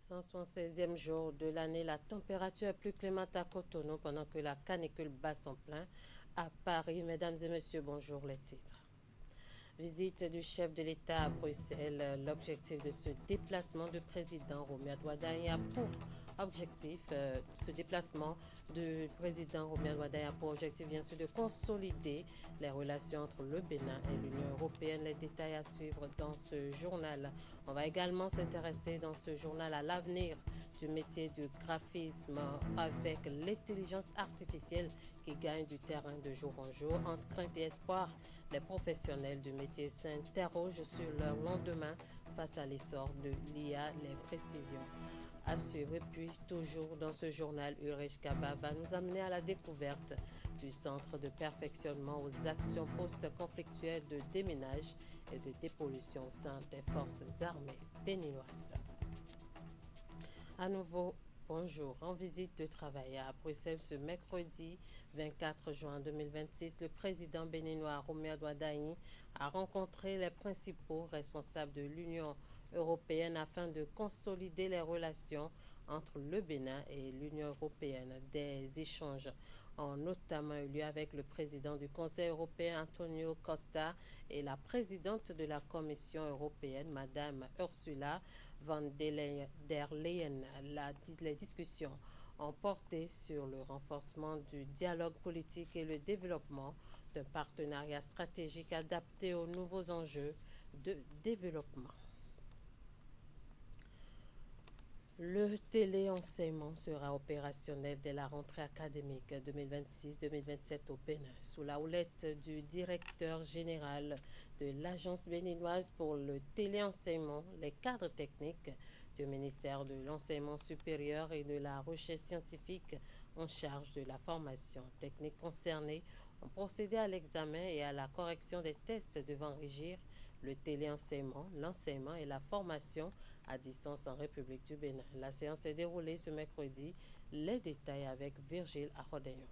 176e jour de l'année, la température est plus clémente à Cotonou pendant que la canicule bat son plein à Paris. Mesdames et messieurs, bonjour, les titres. Visite du chef de l'État à Bruxelles. L'objectif de ce déplacement du président Romuald Wadhagne a pour objectif, bien sûr de consolider les relations entre le Bénin et l'Union européenne. Les détails à suivre dans ce journal. On va également s'intéresser dans ce journal à l'avenir du métier du graphisme avec l'intelligence artificielle qui gagne du terrain de jour en jour. Entre crainte et espoir, les professionnels du métier s'interrogent sur leur lendemain face à l'essor de l'IA. Les précisions à suivre. Et puis, toujours dans ce journal, Ulrich Kaba va nous amener à la découverte du centre de perfectionnement aux actions post-conflictuelles de déminage et de dépollution au sein des forces armées béninoises. À nouveau, bonjour. En visite de travail à Bruxelles ce mercredi 24 juin 2026, le président béninois Romuald Wadhagne a rencontré les principaux responsables de l'Union européenne afin de consolider les relations entre le Bénin et l'Union européenne. Des échanges ont notamment eu lieu avec le président du Conseil européen Antonio Costa et la présidente de la Commission européenne, Madame Ursula von der Leyen. Les discussions ont porté sur le renforcement du dialogue politique et le développement d'un partenariat stratégique adapté aux nouveaux enjeux de développement. Le téléenseignement sera opérationnel dès la rentrée académique 2026-2027 au Bénin, sous la houlette du directeur général de l'Agence béninoise pour le téléenseignement. Les cadres techniques du ministère de l'Enseignement supérieur et de la recherche scientifique en charge de la formation technique concernée ont procédé à l'examen et à la correction des tests devant régir le téléenseignement, l'enseignement et la formation à distance en République du Bénin. La séance s'est déroulée ce mercredi. Les détails avec Virgile Arodeyon.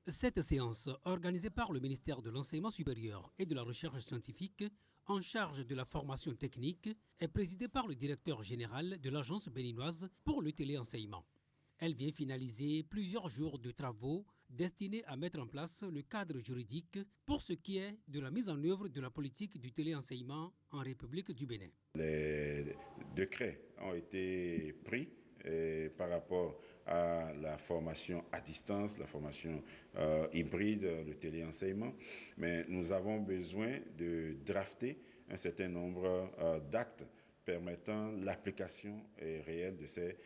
Cette séance, organisée par le ministère de l'Enseignement supérieur et de la Recherche scientifique en charge de la formation technique, est présidée par le directeur général de l'Agence béninoise pour le téléenseignement. Elle vient finaliser plusieurs jours de travaux destinés à mettre en place le cadre juridique pour ce qui est de la mise en œuvre de la politique du téléenseignement en République du Bénin. Les décrets ont été pris par rapport à la formation à distance, la formation hybride, le téléenseignement. Mais nous avons besoin de drafter un certain nombre d'actes permettant l'application réelle de ces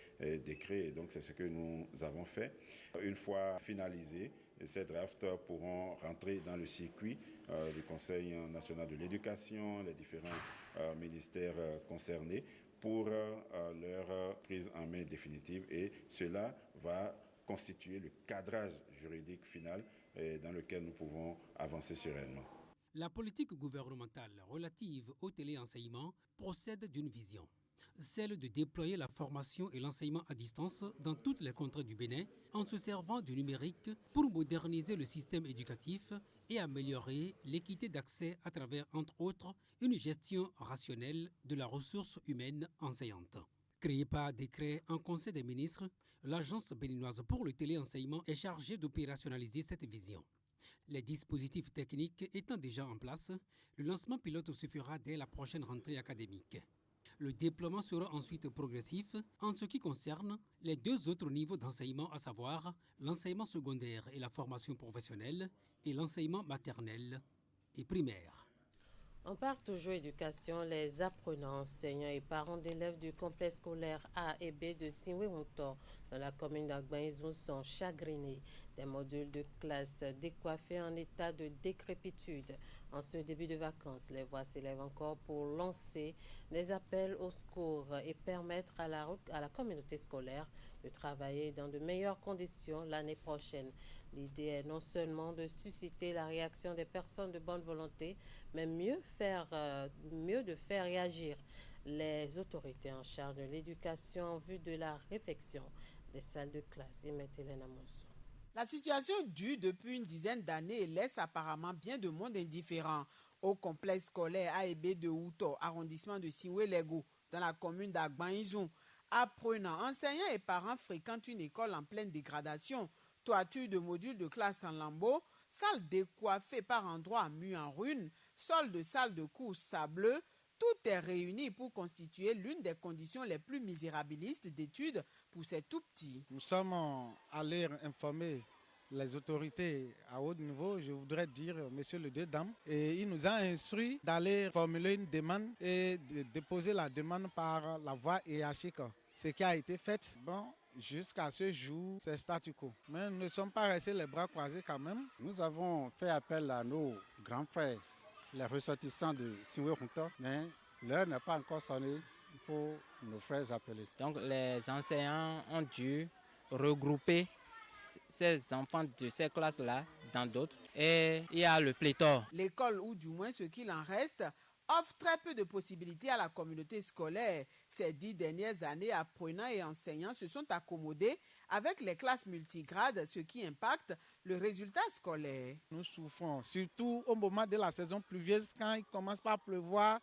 décrets. Et donc, c'est ce que nous avons fait. Une fois finalisés, ces drafts pourront rentrer dans le circuit du Conseil national de l'éducation, les différents ministères concernés pour leur prise en main définitive. Et cela va constituer le cadrage juridique final dans lequel nous pouvons avancer sereinement. La politique gouvernementale relative au téléenseignement procède d'une vision, celle de déployer la formation et l'enseignement à distance dans toutes les contrées du Bénin en se servant du numérique pour moderniser le système éducatif et améliorer l'équité d'accès à travers, entre autres, une gestion rationnelle de la ressource humaine enseignante. Créée par décret en Conseil des ministres, l'Agence béninoise pour le téléenseignement est chargée d'opérationnaliser cette vision. Les dispositifs techniques étant déjà en place, le lancement pilote se fera dès la prochaine rentrée académique. Le déploiement sera ensuite progressif en ce qui concerne les deux autres niveaux d'enseignement, à savoir l'enseignement secondaire et la formation professionnelle et l'enseignement maternel et primaire. On parle toujours éducation. Les apprenants, enseignants et parents d'élèves du complexe scolaire A et B de Sinwe-Wontor dans la commune d'Agbaïzou sont chagrinés. Des modules de classe décoiffés en état de décrépitude. En ce début de vacances, les voix s'élèvent encore pour lancer des appels au secours et permettre à la communauté scolaire de travailler dans de meilleures conditions l'année prochaine. L'idée est non seulement de susciter la réaction des personnes de bonne volonté, mais mieux de faire réagir les autorités en charge de l'éducation en vue de la réfection des salles de classe. Et mettez Hélène Amouzou. La situation dure depuis une dizaine d'années et laisse apparemment bien de monde indifférent. Au complexe scolaire AEB de Houto, arrondissement de Siwe-Lego, dans la commune d'Agban-Izou, apprenants, enseignants et parents fréquentent une école en pleine dégradation. Toiture de modules de classe en lambeaux, salle décoiffée par endroits mue en ruine, sol de salle de cours sableux, tout est réuni pour constituer l'une des conditions les plus misérabilistes d'études pour ces tout-petits. Nous sommes allés informer les autorités à haut niveau, je voudrais dire, monsieur le deux dames, et il nous a instruit d'aller formuler une demande et de déposer la demande par la voie hiérarchique. Ce qui a été fait, jusqu'à ce jour, c'est statu quo. Mais nous ne sommes pas restés les bras croisés quand même. Nous avons fait appel à nos grands frères, les ressortissants de Siwe-Houto, mais l'heure n'est pas encore sonnée pour nos frères appelés. Donc les enseignants ont dû regrouper ces enfants de ces classes-là dans d'autres et il y a le pléthore. L'école, ou du moins ce qu'il en reste, offre très peu de possibilités à la communauté scolaire. Ces 10 dernières années, apprenants et enseignants se sont accommodés avec les classes multigrades, ce qui impacte le résultat scolaire. Nous souffrons, surtout au moment de la saison pluvieuse, quand il commence par pleuvoir.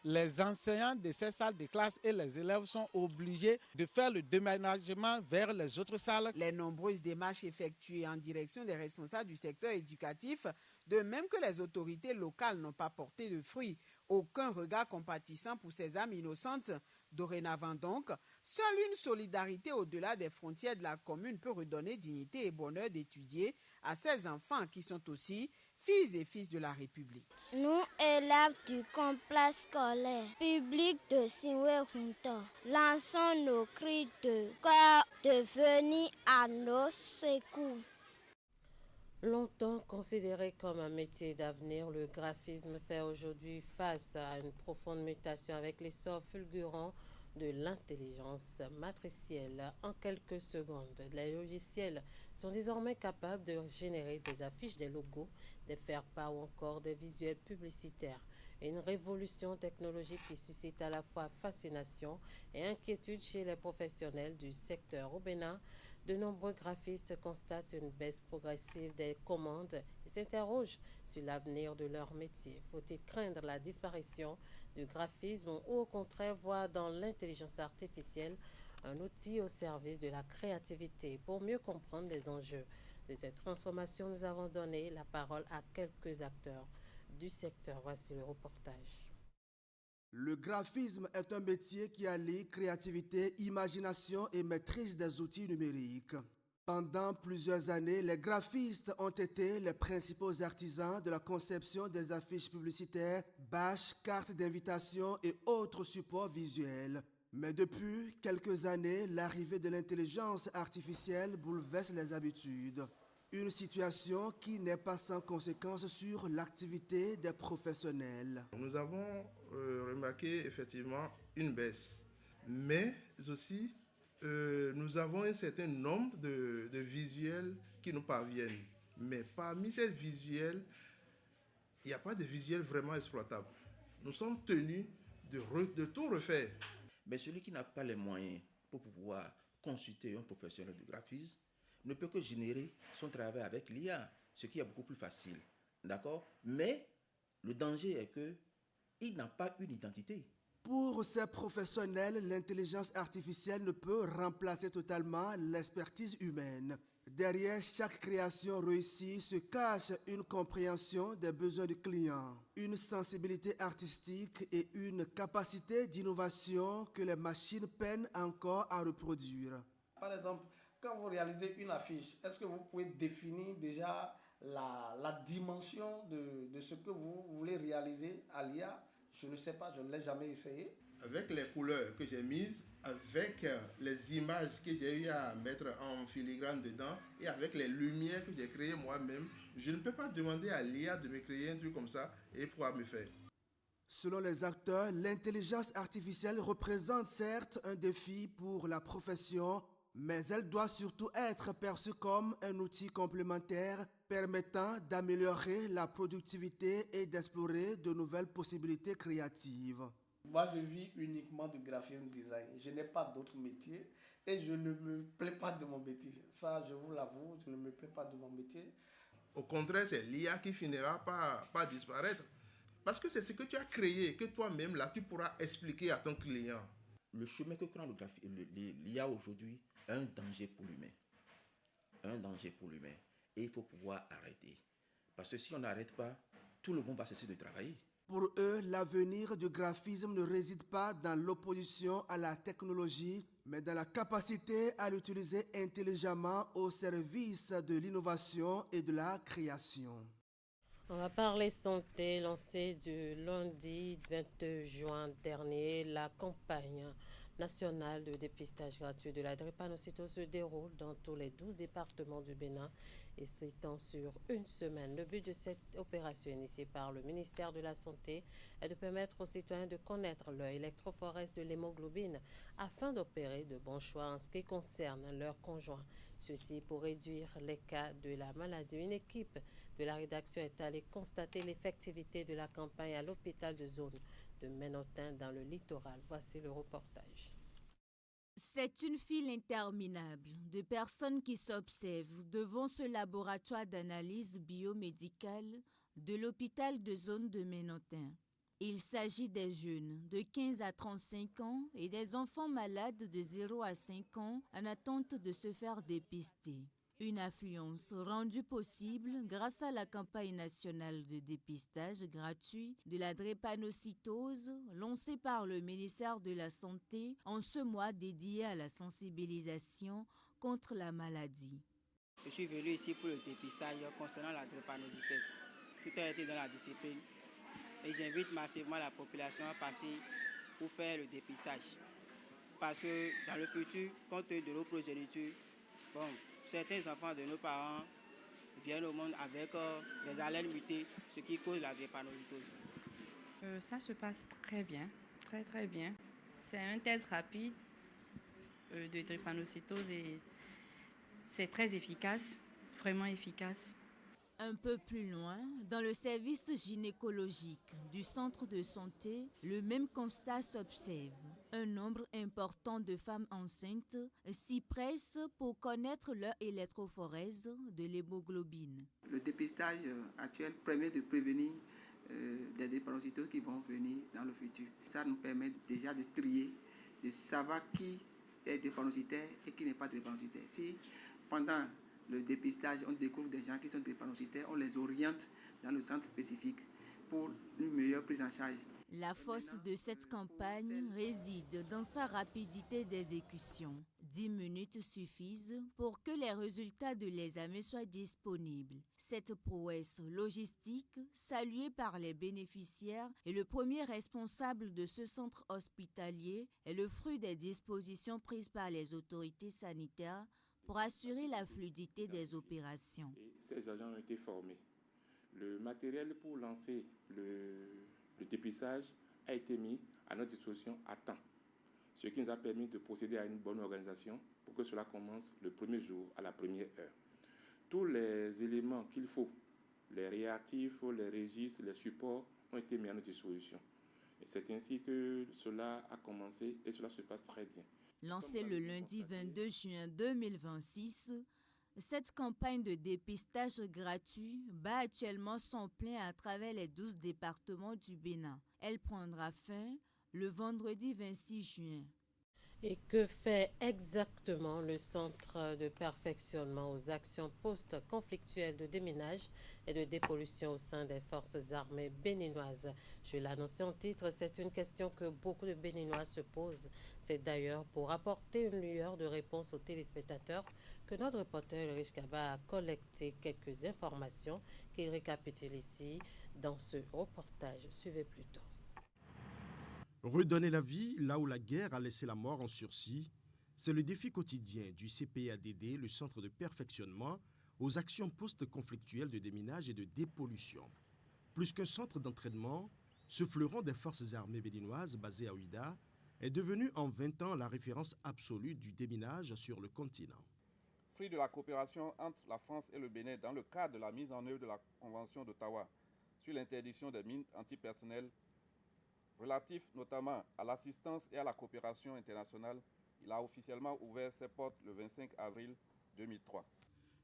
Les enseignants de ces salles de classe et les élèves sont obligés de faire le déménagement vers les autres salles. Les nombreuses démarches effectuées en direction des responsables du secteur éducatif, de même que les autorités locales, n'ont pas porté de fruits. Aucun regard compatissant pour ces âmes innocentes. Dorénavant donc, seule une solidarité au-delà des frontières de la commune peut redonner dignité et bonheur d'étudier à ces enfants qui sont aussi filles et fils de la République. Nous, élèves du complexe scolaire public de Siwe-Houto, lançons nos cris de cœur de venir à nos secours. Longtemps considéré comme un métier d'avenir, le graphisme fait aujourd'hui face à une profonde mutation avec l'essor fulgurant de l'intelligence matricielle. En quelques secondes, les logiciels sont désormais capables de générer des affiches, des logos, des faire-part ou encore des visuels publicitaires. Une révolution technologique qui suscite à la fois fascination et inquiétude chez les professionnels du secteur. Au Bénin, de nombreux graphistes constatent une baisse progressive des commandes et s'interrogent sur l'avenir de leur métier. Faut-il craindre la disparition du graphisme ou au contraire voir dans l'intelligence artificielle un outil au service de la créativité? Pour mieux comprendre les enjeux de cette transformation, nous avons donné la parole à quelques acteurs du secteur. Voici le reportage. Le graphisme est un métier qui allie créativité, imagination et maîtrise des outils numériques. Pendant plusieurs années, les graphistes ont été les principaux artisans de la conception des affiches publicitaires, bâches, cartes d'invitation et autres supports visuels. Mais depuis quelques années, l'arrivée de l'intelligence artificielle bouleverse les habitudes. Une situation qui n'est pas sans conséquence sur l'activité des professionnels. Nous avons remarqué effectivement une baisse, mais aussi nous avons un certain nombre de visuels qui nous parviennent. Mais parmi ces visuels, il n'y a pas de visuels vraiment exploitables. Nous sommes tenus de tout refaire. Mais celui qui n'a pas les moyens pour pouvoir consulter un professionnel de graphisme ne peut que générer son travail avec l'IA, ce qui est beaucoup plus facile. D'accord? Mais le danger est qu'il n'a pas une identité. Pour ces professionnels, l'intelligence artificielle ne peut remplacer totalement l'expertise humaine. Derrière chaque création réussie se cache une compréhension des besoins du client, une sensibilité artistique et une capacité d'innovation que les machines peinent encore à reproduire. Par exemple, quand vous réalisez une affiche, est-ce que vous pouvez définir déjà la dimension de ce que vous voulez réaliser à l'IA? Je ne sais pas, je ne l'ai jamais essayé. Avec les couleurs que j'ai mises, avec les images que j'ai eu à mettre en filigrane dedans et avec les lumières que j'ai créées moi-même, je ne peux pas demander à l'IA de me créer un truc comme ça et pouvoir me faire. Selon les acteurs, l'intelligence artificielle représente certes un défi pour la profession, mais elle doit surtout être perçue comme un outil complémentaire permettant d'améliorer la productivité et d'explorer de nouvelles possibilités créatives. Moi, je vis uniquement du graphisme design. Je n'ai pas d'autre métier et je ne me plais pas de mon métier. Ça, je vous l'avoue, je ne me plais pas de mon métier. Au contraire, c'est l'IA qui finira par disparaître. Parce que c'est ce que tu as créé, que toi-même, là, tu pourras expliquer à ton client. Le chemin que prend l'IA aujourd'hui est un danger pour l'humain. Un danger pour l'humain. Et il faut pouvoir arrêter. Parce que si on n'arrête pas, tout le monde va cesser de travailler. Pour eux, l'avenir du graphisme ne réside pas dans l'opposition à la technologie, mais dans la capacité à l'utiliser intelligemment au service de l'innovation et de la création. On va parler santé. Lancée du lundi 22 juin dernier, la campagne nationale de dépistage gratuit de la drépanocytose se déroule dans tous les 12 départements du Bénin et s'étend sur une semaine. Le but de cette opération initiée par le ministère de la Santé est de permettre aux citoyens de connaître leur électrophorèse de l'hémoglobine afin d'opérer de bons choix en ce qui concerne leur conjoint. Ceci pour réduire les cas de la maladie. Une équipe de la rédaction est allée constater l'effectivité de la campagne à l'hôpital de zone de Ménotin dans le littoral. Voici le reportage. C'est une file interminable de personnes qui s'observent devant ce laboratoire d'analyse biomédicale de l'hôpital de zone de Ménotin. Il s'agit des jeunes de 15 à 35 ans et des enfants malades de 0 à 5 ans en attente de se faire dépister. Une affluence rendue possible grâce à la campagne nationale de dépistage gratuit de la drépanocytose lancée par le ministère de la Santé en ce mois dédié à la sensibilisation contre la maladie. Je suis venu ici pour le dépistage concernant la drépanocytose. Tout a été dans la discipline et j'invite massivement la population à passer pour faire le dépistage. Parce que dans le futur, compte tenu de nos progénitures, certains enfants de nos parents viennent au monde avec des allèles mutés, ce qui cause la drépanocytose. Ça se passe très bien, très bien. C'est un test rapide de drépanocytose et c'est très efficace, vraiment efficace. Un peu plus loin, dans le service gynécologique du centre de santé, le même constat s'observe. Un nombre important de femmes enceintes s'y pressent pour connaître leur électrophorèse de l'hémoglobine. Le dépistage actuel permet de prévenir des drépanocytoses qui vont venir dans le futur. Ça nous permet déjà de trier, de savoir qui est drépanocytaire et qui n'est pas drépanocytaire. Si pendant le dépistage, on découvre des gens qui sont drépanocytaires, on les oriente dans le centre spécifique pour une meilleure prise en charge. La force de cette campagne réside dans sa rapidité d'exécution. 10 minutes suffisent pour que les résultats de l'examen soient disponibles. Cette prouesse logistique, saluée par les bénéficiaires et le premier responsable de ce centre hospitalier, est le fruit des dispositions prises par les autorités sanitaires pour assurer la fluidité des opérations. Ces agents ont été formés. Le matériel pour lancer le dépistage a été mis à notre disposition à temps, ce qui nous a permis de procéder à une bonne organisation pour que cela commence le premier jour, à la première heure. Tous les éléments qu'il faut, les réactifs, les registres, les supports ont été mis à notre disposition. Et c'est ainsi que cela a commencé et cela se passe très bien. Lancée le lundi 22 juin 2026, cette campagne de dépistage gratuit bat actuellement son plein à travers les 12 départements du Bénin. Elle prendra fin le vendredi 26 juin. Et que fait exactement le Centre de perfectionnement aux actions post-conflictuelles de déminage et de dépollution au sein des forces armées béninoises? Je l'annonçais en titre, c'est une question que beaucoup de Béninois se posent. C'est d'ailleurs pour apporter une lueur de réponse aux téléspectateurs que notre reporter Ulrich Kaba a collecté quelques informations qu'il récapitule ici dans ce reportage. Suivez plutôt. Redonner la vie là où la guerre a laissé la mort en sursis, c'est le défi quotidien du CPADD, le Centre de perfectionnement aux actions post-conflictuelles de déminage et de dépollution. Plus qu'un centre d'entraînement, ce fleuron des forces armées béninoises basé à Ouida est devenu en 20 ans la référence absolue du déminage sur le continent. Fruit de la coopération entre la France et le Bénin dans le cadre de la mise en œuvre de la Convention d'Ottawa sur l'interdiction des mines antipersonnelles Relatif notamment à l'assistance et à la coopération internationale, il a officiellement ouvert ses portes le 25 avril 2003.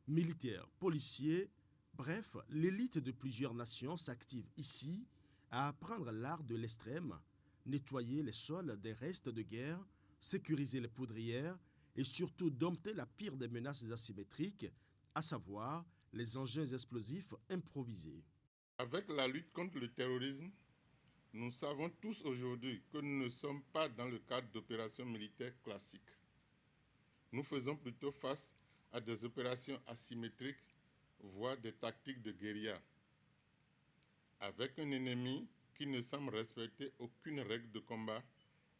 Militaires, policiers, bref, l'élite de plusieurs nations s'active ici à apprendre l'art de l'extrême, nettoyer les sols des restes de guerre, sécuriser les poudrières et surtout dompter la pire des menaces asymétriques, à savoir les engins explosifs improvisés. Avec la lutte contre le terrorisme, nous savons tous aujourd'hui que nous ne sommes pas dans le cadre d'opérations militaires classiques. Nous faisons plutôt face à des opérations asymétriques, voire des tactiques de guérilla, avec un ennemi qui ne semble respecter aucune règle de combat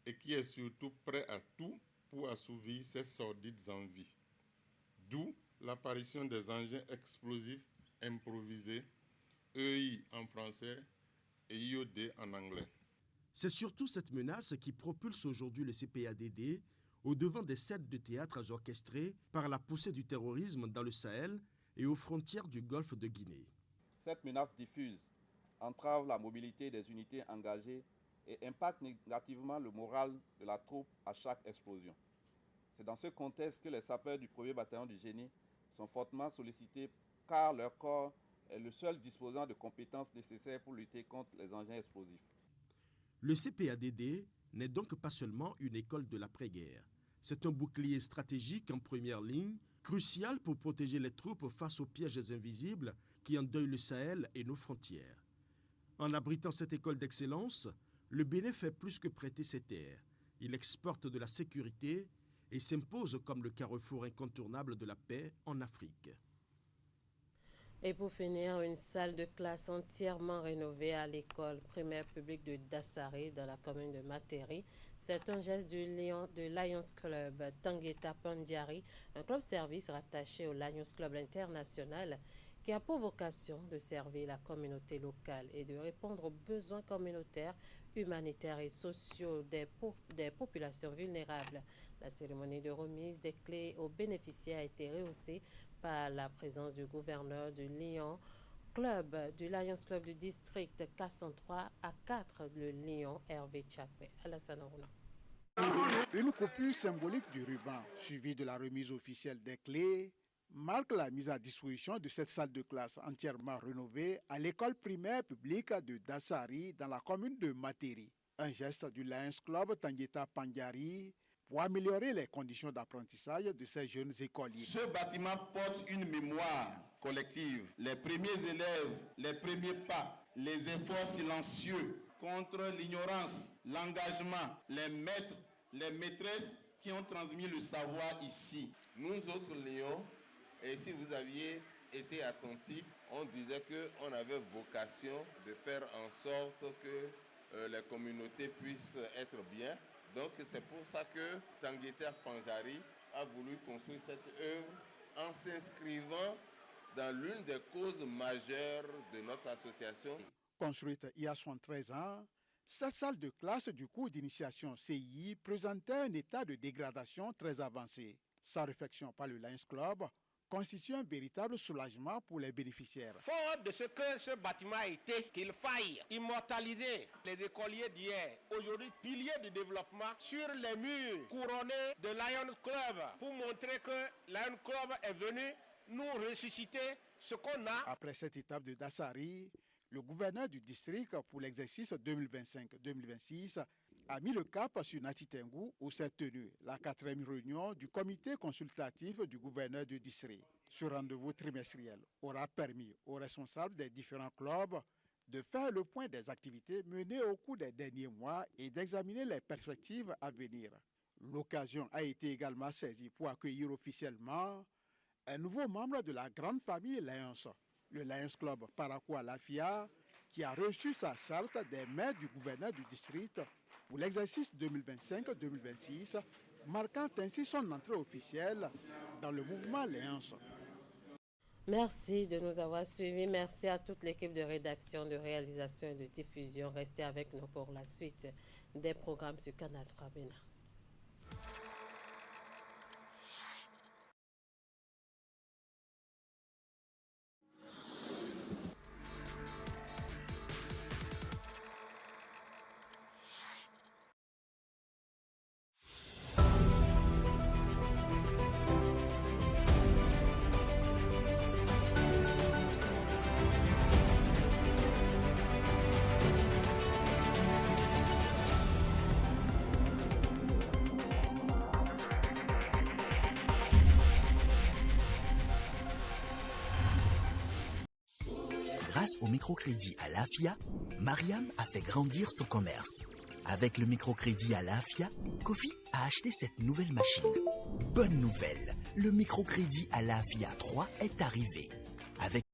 et qui est surtout prêt à tout pour assouvir ses sordides envies. D'où l'apparition des engins explosifs improvisés, EI en français et IOD en anglais. C'est surtout cette menace qui propulse aujourd'hui le CPADD au devant des scènes de théâtre orchestrées par la poussée du terrorisme dans le Sahel et aux frontières du golfe de Guinée. Cette menace diffuse entrave la mobilité des unités engagées et impacte négativement le moral de la troupe à chaque explosion. C'est dans ce contexte que les sapeurs du 1er bataillon du génie sont fortement sollicités car leur corps est le seul disposant de compétences nécessaires pour lutter contre les engins explosifs. Le CPADD n'est donc pas seulement une école de l'après-guerre. C'est un bouclier stratégique en première ligne, crucial pour protéger les troupes face aux pièges invisibles qui endeuillent le Sahel et nos frontières. En abritant cette école d'excellence, le Bénin fait plus que prêter ses terres. Il exporte de la sécurité et s'impose comme le carrefour incontournable de la paix en Afrique. Et pour finir, une salle de classe entièrement rénovée à l'école primaire publique de Dassari dans la commune de Materi. C'est un geste du Lions Club Tangueta Pandiari, un club service rattaché au Lions Club International qui a pour vocation de servir la communauté locale et de répondre aux besoins communautaires, humanitaires et sociaux des populations vulnérables. La cérémonie de remise des clés aux bénéficiaires a été rehaussée par la présence du gouverneur du Lions Club du district 403 à 4, le Lion Hervé Tchakwe. Alassane Rouna. Une coupure symbolique du ruban, suivie de la remise officielle des clés, marque la mise à disposition de cette salle de classe entièrement rénovée à l'école primaire publique de Dassari dans la commune de Materi. Un geste du Lions Club Tangueta Pandiari pour améliorer les conditions d'apprentissage de ces jeunes écoliers. Ce bâtiment porte une mémoire collective. Les premiers élèves, les premiers pas, les efforts silencieux contre l'ignorance, l'engagement, les maîtres, les maîtresses qui ont transmis le savoir ici. Nous autres Lions, et si vous aviez été attentifs, on disait qu'on avait vocation de faire en sorte que les communautés puissent être bien. Donc c'est pour ça que Tangueta Pandiari a voulu construire cette œuvre en s'inscrivant dans l'une des causes majeures de notre association. Construite il y a 73 ans, cette salle de classe du cours d'initiation CI présentait un état de dégradation très avancé. Sa réflexion par le Lions Club constitue un véritable soulagement pour les bénéficiaires. Fort de ce que ce bâtiment a été, qu'il faille immortaliser les écoliers d'hier, aujourd'hui piliers du développement, sur les murs couronnés de Lions Club, pour montrer que Lions Club est venu nous ressusciter ce qu'on a. Après cette étape de Dassari, le gouverneur du district pour l'exercice 2025-2026 a mis le cap sur Natitengu où s'est tenue la 4e réunion du comité consultatif du gouverneur du district. Ce rendez-vous trimestriel aura permis aux responsables des différents clubs de faire le point des activités menées au cours des derniers mois et d'examiner les perspectives à venir. L'occasion a été également saisie pour accueillir officiellement un nouveau membre de la grande famille Lions, le Lions Club Paracoa Lafia, qui a reçu sa charte des mains du gouverneur du district pour l'exercice 2025-2026, marquant ainsi son entrée officielle dans le mouvement Lions. Merci de nous avoir suivis. Merci à toute l'équipe de rédaction, de réalisation et de diffusion. Restez avec nous pour la suite des programmes sur Canal 3 Bénin. Grâce au microcrédit à l'AFIA, Mariam a fait grandir son commerce. Avec le microcrédit à l'AFIA, Kofi a acheté cette nouvelle machine. Bonne nouvelle, le microcrédit à l'AFIA 3 est arrivé. Avec